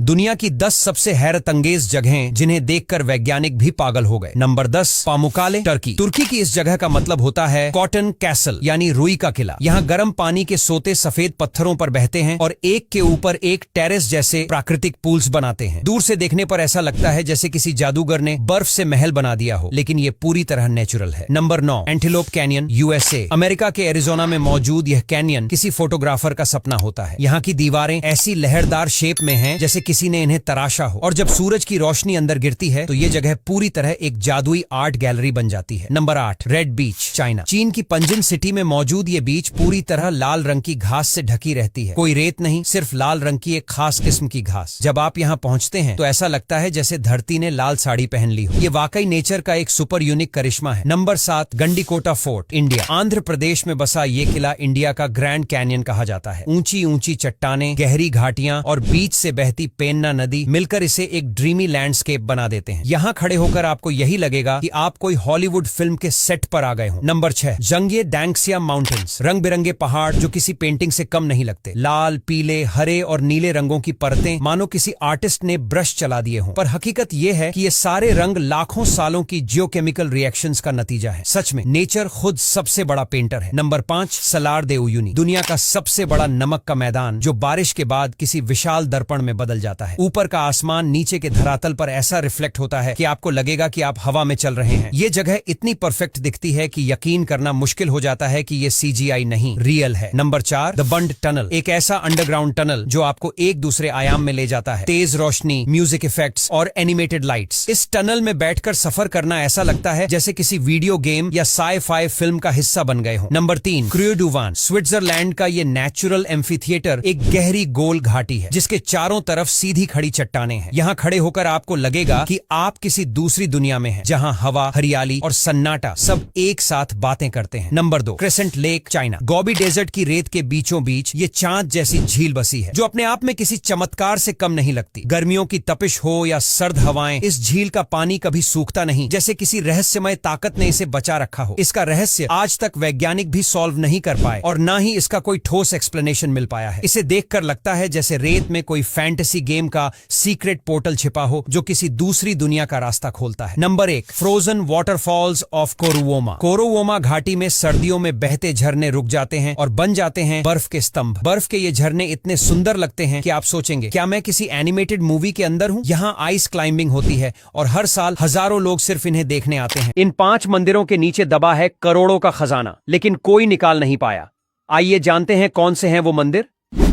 दुनिया की 10 सबसे हैरतअंगेज जगहें जिन्हें देखकर वैज्ञानिक भी पागल हो गए। Number 10, पामुक्काले, Turkey. तुर्की की इस जगह का मतलब होता है कॉटन कैसल यानी रुई का किला। यहाँ गर्म पानी के सोते सफेद पत्थरों पर बहते हैं और एक के ऊपर एक टेरेस जैसे प्राकृतिक पूल्स बनाते हैं। दूर से देखने पर ऐसा लगता है जैसे किसी जादूगर ने बर्फ से महल बना दिया हो, लेकिन ये पूरी तरह नेचुरल है। Number 9, antelope canyon, USA. America के एरिजोना में मौजूद यह कैनियन किसी फोटोग्राफर का सपना होता है। यहाँ की दीवारें ऐसी लहरदार शेप में हैं जैसे किसी ने इन्हें तराशा हो, और जब सूरज की रोशनी अंदर गिरती है तो ये जगह पूरी तरह एक जादुई आर्ट गैलरी बन जाती है। नंबर 8, रेड बीच, चाइना। चीन की पंजिन सिटी में मौजूद ये बीच पूरी तरह लाल रंग की घास से ढकी रहती है। कोई रेत नहीं, सिर्फ लाल रंग की एक खास किस्म की घास। जब आप यहाँ पहुँचते हैं तो ऐसा लगता है जैसे धरती ने लाल साड़ी पहन ली हो। ये वाकई नेचर का एक सुपर यूनिक करिश्मा है। Number 7, Gandikota fort, India. Andhra Pradesh में बसा ये किला इंडिया का ग्रैंड कैनियन कहा जाता है। ऊंची ऊंची चट्टानें, गहरी घाटियां और बीच से बहती पेन्ना नदी मिलकर इसे एक ड्रीमी लैंडस्केप बना देते हैं। यहाँ खड़े होकर आपको यही लगेगा कि आप कोई हॉलीवुड फिल्म के सेट पर आ गए हो। नंबर 6, जंगे डैंगसिया माउंटेन्स, रंग बिरंगे पहाड़ जो किसी पेंटिंग से कम नहीं लगते। लाल, पीले, हरे और नीले रंगों की परतें मानो किसी आर्टिस्ट ने ब्रश चला दिए हों। पर हकीकत यह है कि ये सारे रंग लाखों सालों की जियोकेमिकल रिएक्शंस का नतीजा है। सच में नेचर खुद सबसे बड़ा पेंटर है। नंबर 5, सलार दे उयुनी, दुनिया का सबसे बड़ा नमक का मैदान जो बारिश के बाद किसी विशाल दर्पण में बदल जाता है। ऊपर का आसमान नीचे के धरातल पर ऐसा रिफ्लेक्ट होता है कि आपको लगेगा कि आप हवा में चल रहे हैं। ये जगह इतनी परफेक्ट दिखती है कि यकीन करना मुश्किल हो जाता है कि ये सीजीआई नहीं, रियल है। नंबर 4, द बंड टनल, एक ऐसा अंडरग्राउंड टनल जो आपको एक दूसरे आयाम में ले जाता है। तेज रोशनी, म्यूजिक इफेक्ट्स और एनिमेटेड लाइट्स। इस टनल में बैठकर सफर करना ऐसा लगता है जैसे किसी वीडियो गेम या साई-फाई फिल्म का हिस्सा बन गए हो। Number 3, crew do one, Switzerland का ये नेचुरल एम्फीथिएटर एक गहरी गोल घाटी है जिसके चारों तरफ सीधी खड़ी चट्टानें हैं। यहाँ खड़े होकर आपको लगेगा कि आप किसी दूसरी दुनिया में हैं, जहाँ हवा, हरियाली और सन्नाटा सब एक साथ बातें करते हैं। Number 2, crescent lake, China. Gobi desert की रेत के बीचों बीच ये चांद जैसी झील बसी है जो अपने आप में किसी चमत्कार से कम नहीं लगती। गर्मियों की तपिश हो या सर्द हवाएं, इस झील का पानी कभी सूखता नहीं, जैसे किसी रहस्यमय ताकत ने इसे बचा रखा हो। इसका रहस्य आज तक वैज्ञानिक भी सॉल्व नहीं कर पाए और ना ही इसका कोई ठोस एक्सप्लेनेशन मिल पाया है। इसे देखकर लगता है जैसे रेत में कोई फैंटेसी गेम का सीक्रेट पोर्टल छिपा हो जो किसी दूसरी दुनिया का रास्ता खोलता है। Number 1, frozen waterfalls of Koruvoma. Koruvoma घाटी में सर्दियों में बहते झरने रुक जाते हैं और बन जाते हैं बर्फ के स्तंभ। बर्फ के ये झरने इतने सुंदर लगते हैं कि आप सोचेंगे क्या मैं किसी एनिमेटेड मूवी के अंदर हूँ। यहाँ आइस क्लाइंबिंग होती है और हर साल हजारों लोग सिर्फ इन्हें देखने आते हैं। इन 5 मंदिरों के नीचे दबा है करोड़ों का खजाना, लेकिन कोई निकाल नहीं पाया। आइए जानते हैं कौन से हैं वो मंदिर।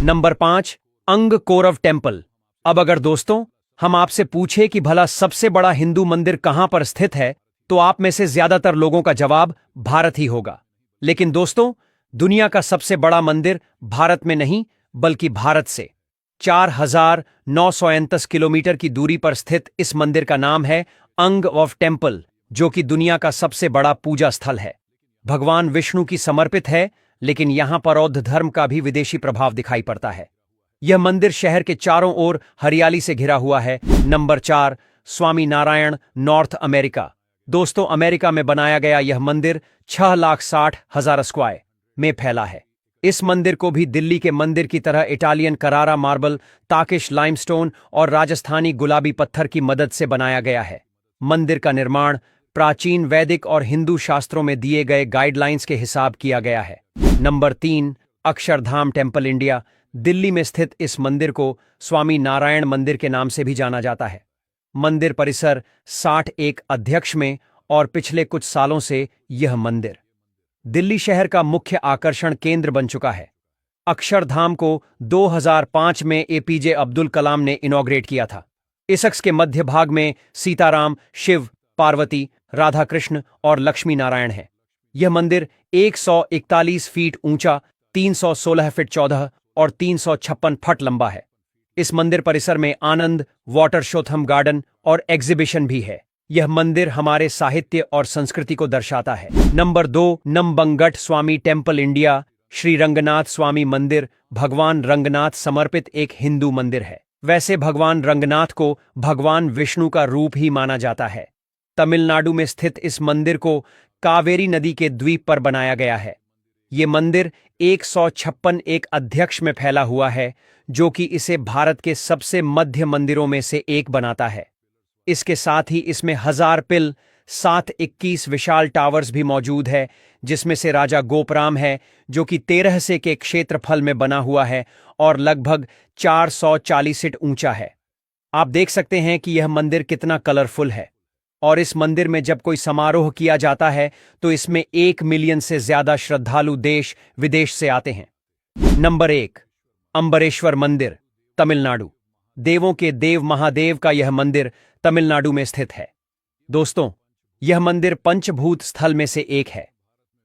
Number 5, Angkor Wat temple. अब अगर दोस्तों हम आपसे पूछे कि भला सबसे बड़ा हिंदू मंदिर कहां पर स्थित है, तो आप में से ज्यादातर लोगों का जवाब भारत ही होगा। लेकिन दोस्तों, दुनिया का सबसे बड़ा मंदिर भारत में नहीं बल्कि भारत से 4939 किलोमीटर की दूरी पर स्थित इस मंदिर का नाम है अंग ऑफ टेम्पल, जो कि दुनिया का सबसे बड़ा पूजा स्थल है। भगवान विष्णु की समर्पित है, लेकिन यहां पर बौद्ध धर्म का भी विदेशी प्रभाव दिखाई पड़ता है। यह मंदिर शहर के चारों ओर हरियाली से घिरा हुआ है। Number 4, Swami Narayan, north America. दोस्तों, अमेरिका में बनाया गया यह मंदिर 6,60,000 स्क्वायर में फैला है। इस मंदिर को भी दिल्ली के मंदिर की तरह इटालियन करारा मार्बल, ताकिश लाइमस्टोन और राजस्थानी गुलाबी पत्थर की मदद से बनाया गया है। मंदिर का निर्माण प्राचीन वैदिक और हिंदू शास्त्रों में दिए गए गाइडलाइंस के हिसाब किया गया है। Number 3, Akshardham temple, India. Delhi में स्थित इस मंदिर को स्वामी नारायण मंदिर के नाम से भी जाना जाता है। मंदिर परिसर 61 अध्यक्ष में और पिछले कुछ सालों से यह मंदिर दिल्ली शहर का मुख्य आकर्षण केंद्र बन चुका है। अक्षरधाम को 2005 में एपीजे अब्दुल कलाम ने इनॉग्रेट किया था। इस अक्ष के मध्य भाग में सीताराम, शिव, पार्वती, राधा कृष्ण और लक्ष्मी नारायण है। यह मंदिर 141 फीट ऊंचा, 316 फीट चौड़ा और 356 फुट लंबा है। इस मंदिर परिसर में आनंद वाटर शोथम गार्डन और एग्जीबिशन भी है। यह मंदिर हमारे साहित्य और संस्कृति को दर्शाता है। नंबर 2, नमबंगट स्वामी टेम्पल, इंडिया। श्री रंगनाथ स्वामी मंदिर भगवान रंगनाथ समर्पित एक हिंदू मंदिर है। वैसे भगवान रंगनाथ को भगवान विष्णु का रूप ही माना जाता है। तमिलनाडु में स्थित इस मंदिर को कावेरी नदी के द्वीप पर बनाया गया है। ये मंदिर 156 एक अध्यक्ष में फैला हुआ है, जो कि इसे भारत के सबसे मध्य मंदिरों में से एक बनाता है। इसके साथ ही इसमें 1000 पिल 721 विशाल टावर्स भी मौजूद है, जिसमें से राजा गोपराम है, जो कि 13 से के क्षेत्रफल में बना हुआ है और लगभग 440 फीट ऊंचा है। आप देख सकते हैं कि यह मंदिर कितना कलरफुल है, और इस मंदिर में जब कोई समारोह किया जाता है तो इसमें 1 मिलियन से ज्यादा श्रद्धालु देश विदेश से आते हैं। नंबर 1, अंबरेश्वर मंदिर, तमिलनाडु। देवों के देव महादेव का यह मंदिर तमिलनाडु में स्थित है। दोस्तों, यह मंदिर पंचभूत स्थल में से एक है।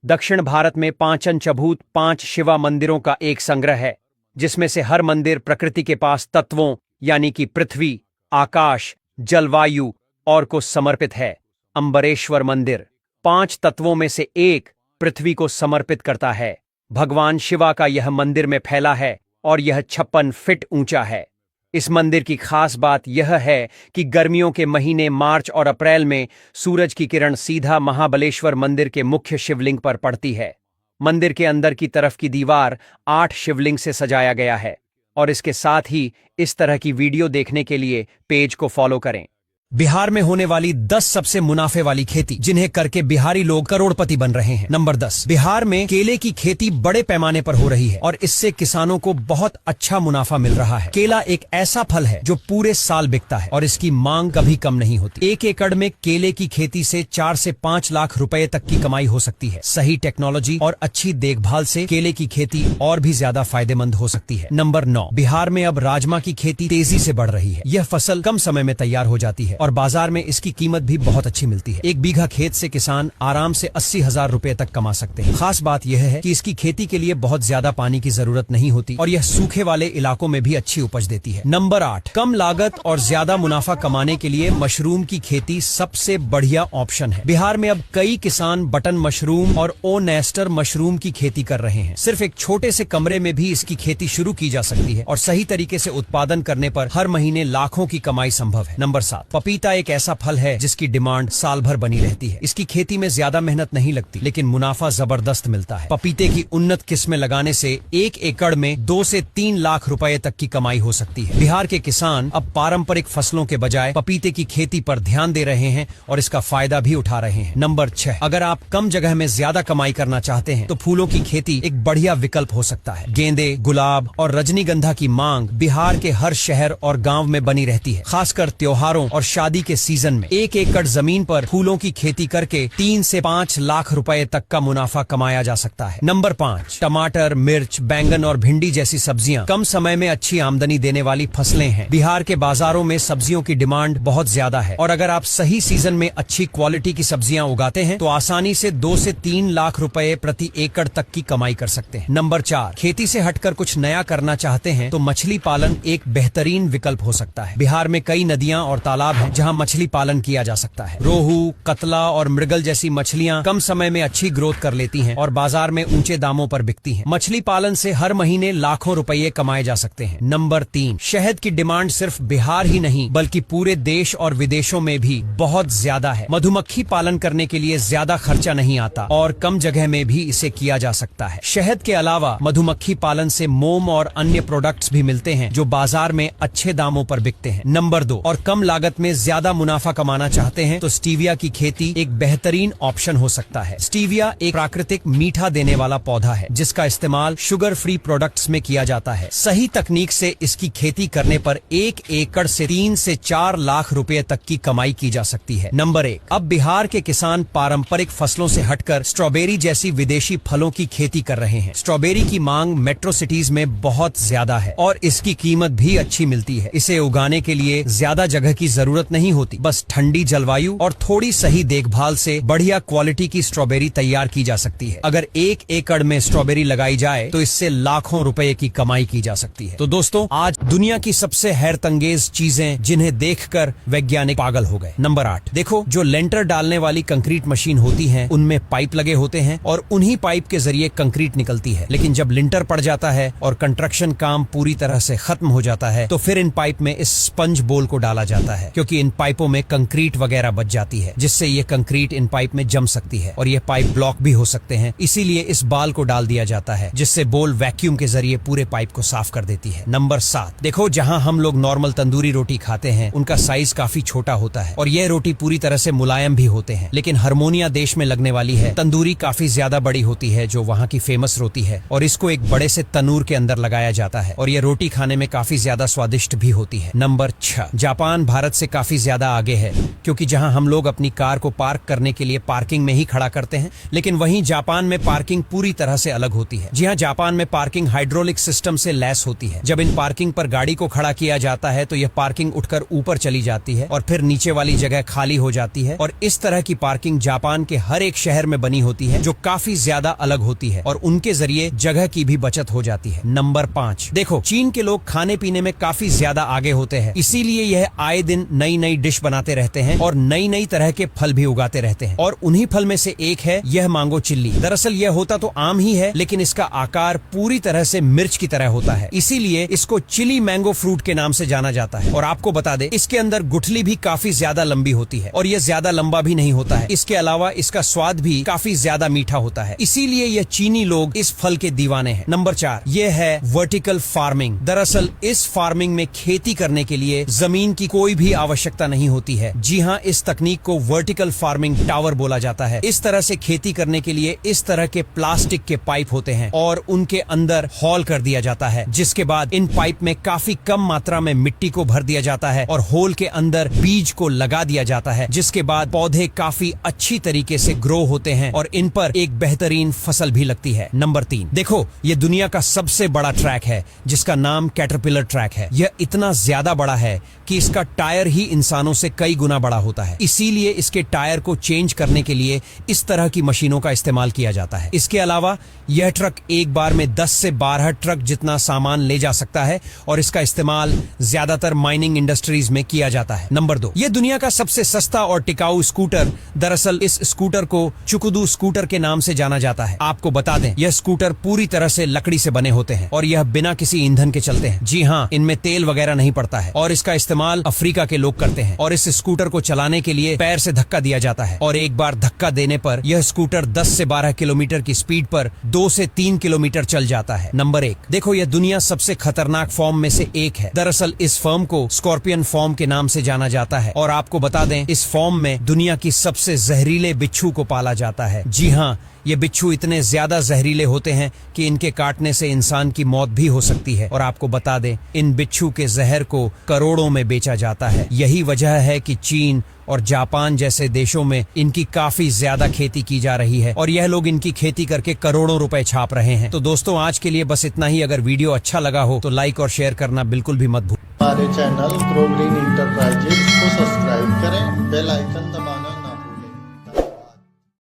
दक्षिण भारत में पांचंचभूत 5 शिवा मंदिरों का एक संग्रह है, जिसमें से हर मंदिर प्रकृति के पास तत्वों यानी कि पृथ्वी, आकाश, जलवायु और को समर्पित है। अंबरेश्वर मंदिर 5 तत्वों में से एक पृथ्वी को समर्पित करता है। भगवान शिवा का यह मंदिर में फैला है और यह 56 फीट ऊंचा है। इस मंदिर की खास बात यह है कि गर्मियों के महीने मार्च और अप्रैल में सूरज की किरण सीधा महाबलेश्वर मंदिर के मुख्य शिवलिंग पर पड़ती है। मंदिर के अंदर की तरफ की दीवार 8 शिवलिंग से सजाया गया है। और इसके साथ ही इस तरह की वीडियो देखने के लिए पेज को फॉलो करें। बिहार में होने वाली 10 सबसे मुनाफे वाली खेती, जिन्हें करके बिहारी लोग करोड़पति बन रहे हैं। नंबर 10, बिहार में केले की खेती बड़े पैमाने पर हो रही है और इससे किसानों को बहुत अच्छा मुनाफा मिल रहा है। केला एक ऐसा फल है जो पूरे साल बिकता है और इसकी मांग कभी कम नहीं होती। 1 एकड़ में केले की खेती से 4 से 5 लाख रुपए तक की कमाई हो सकती है। सही टेक्नोलॉजी और अच्छी देखभाल से केले की खेती और भी ज्यादा फायदेमंद हो सकती है। नंबर 9, बिहार में अब राजमा की खेती तेजी से बढ़ रही है। यह फसल कम समय में तैयार हो जाती है और बाजार में इसकी कीमत भी बहुत अच्छी मिलती है। 1 बीघा खेत से किसान आराम से 80,000 रुपए तक कमा सकते हैं। खास बात यह है कि इसकी खेती के लिए बहुत ज्यादा पानी की जरूरत नहीं होती और यह सूखे वाले इलाकों में भी अच्छी उपज देती है। नंबर 8, कम लागत और ज्यादा मुनाफा कमाने के लिए मशरूम की खेती सबसे बढ़िया ऑप्शन है। बिहार में अब कई किसान बटन मशरूम और ओनेस्टर मशरूम की खेती कर रहे हैं। सिर्फ एक छोटे से कमरे में भी इसकी खेती शुरू की जा सकती है और सही तरीके से उत्पादन करने पर हर महीने लाखों की कमाई संभव है। नंबर 7, पपीता एक ऐसा फल है जिसकी डिमांड साल भर बनी रहती है। इसकी खेती में ज्यादा मेहनत नहीं लगती, लेकिन मुनाफा जबरदस्त मिलता है। पपीते की उन्नत किस्में लगाने से 1 एकड़ में 2 से 3 लाख रुपए तक की कमाई हो सकती है। बिहार के किसान अब पारंपरिक फसलों के बजाय पपीते की खेती पर ध्यान दे रहे हैं और इसका फायदा भी उठा रहे हैं। नंबर 6, अगर आप कम जगह में ज्यादा कमाई करना चाहते हैं तो फूलों की खेती एक बढ़िया विकल्प हो सकता है। गेंदे, गुलाब और रजनीगंधा की मांग बिहार के हर शहर और गाँव में बनी रहती है। खासकर त्योहारों और शादी के सीजन में 1 एकड़ जमीन पर फूलों की खेती करके 3 से 5 लाख रुपए तक का मुनाफा कमाया जा सकता है। नंबर 5, टमाटर, मिर्च, बैंगन और भिंडी जैसी सब्जियां कम समय में अच्छी आमदनी देने वाली फसलें हैं। बिहार के बाजारों में सब्जियों की डिमांड बहुत ज्यादा है और अगर आप सही सीजन में अच्छी क्वालिटी की सब्जियां उगाते हैं तो आसानी से 2 से 3 लाख रुपए प्रति एकड़ तक की कमाई कर सकते हैं। नंबर 4, खेती से हटकर कुछ नया करना चाहते हैं तो मछली पालन एक बेहतरीन विकल्प हो सकता है। बिहार में कई नदियां और तालाब हैं जहां मछली पालन किया जा सकता है। रोहू, कतला और मृगल जैसी मछलियां कम समय में अच्छी ग्रोथ कर लेती हैं और बाजार में ऊंचे दामों पर बिकती हैं। मछली पालन से हर महीने लाखों रुपए कमाए जा सकते हैं। नंबर 3, शहद की डिमांड सिर्फ बिहार ही नहीं बल्कि पूरे देश और विदेशों में भी बहुत ज्यादा है। मधुमक्खी पालन करने के लिए ज्यादा खर्चा नहीं आता और कम जगह में भी इसे किया जा सकता है। शहद के अलावा मधुमक्खी पालन से मोम और अन्य प्रोडक्ट्स भी मिलते हैं जो बाजार में अच्छे दामों पर बिकते हैं। नंबर 2, और कम लागत में ज्यादा मुनाफा कमाना चाहते हैं तो स्टीविया की खेती एक बेहतरीन ऑप्शन हो सकता है। स्टीविया एक प्राकृतिक मीठा देने वाला पौधा है जिसका इस्तेमाल शुगर फ्री प्रोडक्ट्स में किया जाता है। सही तकनीक से इसकी खेती करने पर 1 एकड़ से 3 से 4 लाख रुपए तक की कमाई की जा सकती है। नंबर 1, अब बिहार के किसान पारंपरिक फसलों से हटकर स्ट्रॉबेरी जैसी विदेशी फलों की खेती कर रहे हैं। स्ट्रॉबेरी की मांग मेट्रो सिटीज में बहुत ज्यादा है और इसकी कीमत भी अच्छी मिलती है। इसे उगाने के लिए ज्यादा जगह की जरूरत नहीं होती, बस ठंडी जलवायु और थोड़ी सही देखभाल से बढ़िया क्वालिटी की स्ट्रॉबेरी तैयार की जा सकती है। अगर 1 एकड़ में स्ट्रॉबेरी लगाई जाए तो इससे लाखों रुपए की कमाई की जा सकती है। तो दोस्तों, आज दुनिया की सबसे हैरतंगेज चीजें जिन्हें देखकर वैज्ञानिक पागल हो गए। नंबर 8, देखो, जो लेंटर डालने वाली कंक्रीट मशीन होती है उनमें पाइप लगे होते हैं और उन्हीं पाइप के जरिए कंक्रीट निकलती है। लेकिन जब लिंटर पड़ जाता है और कंस्ट्रक्शन काम पूरी तरह से खत्म हो जाता है तो फिर इन पाइप में इस स्पंज बोल को डाला जाता है, क्योंकि क्योंकि इन पाइपों में कंक्रीट वगैरह बच जाती है, जिससे ये कंक्रीट इन पाइप में जम सकती है और ये पाइप ब्लॉक भी हो सकते हैं। इसीलिए इस बाल को डाल दिया जाता है, जिससे बोल वैक्यूम के जरिए पूरे पाइप को साफ कर देती है। नंबर 7, देखो जहां हम लोग नॉर्मल तंदूरी रोटी खाते हैं उनका साइज काफी छोटा होता है और यह रोटी पूरी तरह से मुलायम भी होते हैं, लेकिन हारमोनिया देश में लगने वाली है तंदूरी काफी ज्यादा बड़ी होती है, जो वहाँ की फेमस रोटी है, और इसको एक बड़े से तनूर के अंदर लगाया जाता है और यह रोटी खाने में काफी ज्यादा स्वादिष्ट भी होती है। नंबर 6, जापान भारत से काफी ज्यादा आगे है, क्योंकि जहां हम लोग अपनी कार को पार्क करने के लिए पार्किंग में ही खड़ा करते हैं, लेकिन वहीं जापान में पार्किंग पूरी तरह से अलग होती है। जी हां, जापान में पार्किंग हाइड्रोलिक सिस्टम से लैस होती है। जब इन पार्किंग पर गाड़ी को खड़ा किया जाता है तो यह पार्किंग उठकर ऊपर चली जाती है और फिर नीचे वाली जगह खाली हो जाती है, और इस तरह की पार्किंग जापान के हर एक शहर में बनी होती है, जो काफी ज्यादा अलग होती है और उनके जरिए जगह की भी बचत हो जाती है। नंबर 5, देखो चीन के लोग खाने पीने में काफी ज्यादा आगे होते हैं, इसीलिए यह आए दिन नई नई डिश बनाते रहते हैं और नई नई तरह के फल भी उगाते रहते हैं, और उन्हीं फल में से एक है यह मैंगो चिल्ली। दरअसल यह होता तो आम ही है, लेकिन इसका आकार पूरी तरह से मिर्च की तरह होता है, इसीलिए इसको चिली मैंगो फ्रूट के नाम से जाना जाता है। और आपको बता दे, इसके अंदर गुठली भी काफी ज्यादा लंबी होती है और यह ज्यादा लंबा भी नहीं होता है। इसके अलावा इसका स्वाद भी काफी ज्यादा मीठा होता है, इसीलिए यह चीनी लोग इस फल के दीवाने हैं। नंबर 4, यह है वर्टिकल फार्मिंग। दरअसल इस फार्मिंग में खेती करने के लिए जमीन की कोई भी आवश्यकता नहीं होती है। जी हाँ, इस तकनीक को वर्टिकल फार्मिंग टावर बोला जाता है। इस तरह से खेती करने के लिए इस तरह के प्लास्टिक के पाइप होते हैं और उनके अंदर हॉल कर दिया जाता है, जिसके बाद इन पाइप में काफी कम मात्रा में मिट्टी को भर दिया जाता है और होल के अंदर बीज को लगा दिया जाता है, जिसके बाद पौधे काफी अच्छी तरीके से ग्रो होते हैं और इन पर एक बेहतरीन फसल भी लगती है। नंबर 3, देखो ये दुनिया का सबसे बड़ा ट्रैक है, जिसका नाम कैटरपिलर ट्रैक है। यह इतना ज्यादा बड़ा है कि इसका टायर ही इंसानों से कई गुना बड़ा होता है, इसीलिए इसके टायर को चेंज करने के लिए इस तरह की मशीनों का इस्तेमाल किया जाता है। इसके अलावा यह ट्रक एक बार में 10 से 12 ट्रक जितना सामान ले जा सकता है और इसका इस्तेमाल ज्यादातर माइनिंग इंडस्ट्रीज में किया जाता है। नंबर 2, यह दुनिया का सबसे सस्ता और टिकाऊ स्कूटर। दरअसल इस स्कूटर को चुकुदू स्कूटर के नाम से जाना जाता है। आपको बता दें, यह स्कूटर पूरी तरह से लकड़ी से बने होते हैं और यह बिना किसी ईंधन के चलते हैं। जी हाँ, इनमें तेल वगैरह नहीं पड़ता है और इसका इस्तेमाल अफ्रीका के लोग करते हैं। और इस स्कूटर को चलाने के लिए पैर से धक्का दिया जाता है और एक बार धक्का देने पर यह स्कूटर 10 से 12 किलोमीटर की स्पीड पर 2 से 3 किलोमीटर चल जाता है। नंबर 1, देखो यह दुनिया सबसे खतरनाक फॉर्म में से एक है। दरअसल इस फॉर्म को स्कॉर्पियन फॉर्म के नाम से जाना जाता है और आपको बता दें, इस फॉर्म में दुनिया की सबसे जहरीले बिच्छू को पाला जाता है। जी हाँ, ये बिच्छू इतने ज्यादा जहरीले होते हैं कि इनके काटने से इंसान की मौत भी हो सकती है। और आपको बता दें, इन बिच्छू के जहर को करोड़ों में बेचा जाता है। यही वजह है कि चीन और जापान जैसे देशों में इनकी काफी ज्यादा खेती की जा रही है और यह लोग इनकी खेती करके करोड़ों रुपए छाप रहे हैं। तो दोस्तों, आज के लिए बस इतना ही। अगर वीडियो अच्छा लगा हो तो लाइक और शेयर करना बिल्कुल भी मत भूलें। हमारे चैनल ग्रो ग्रीन इंटरप्राइजेज को सब्सक्राइब करें, बेल आइकन दबाएं।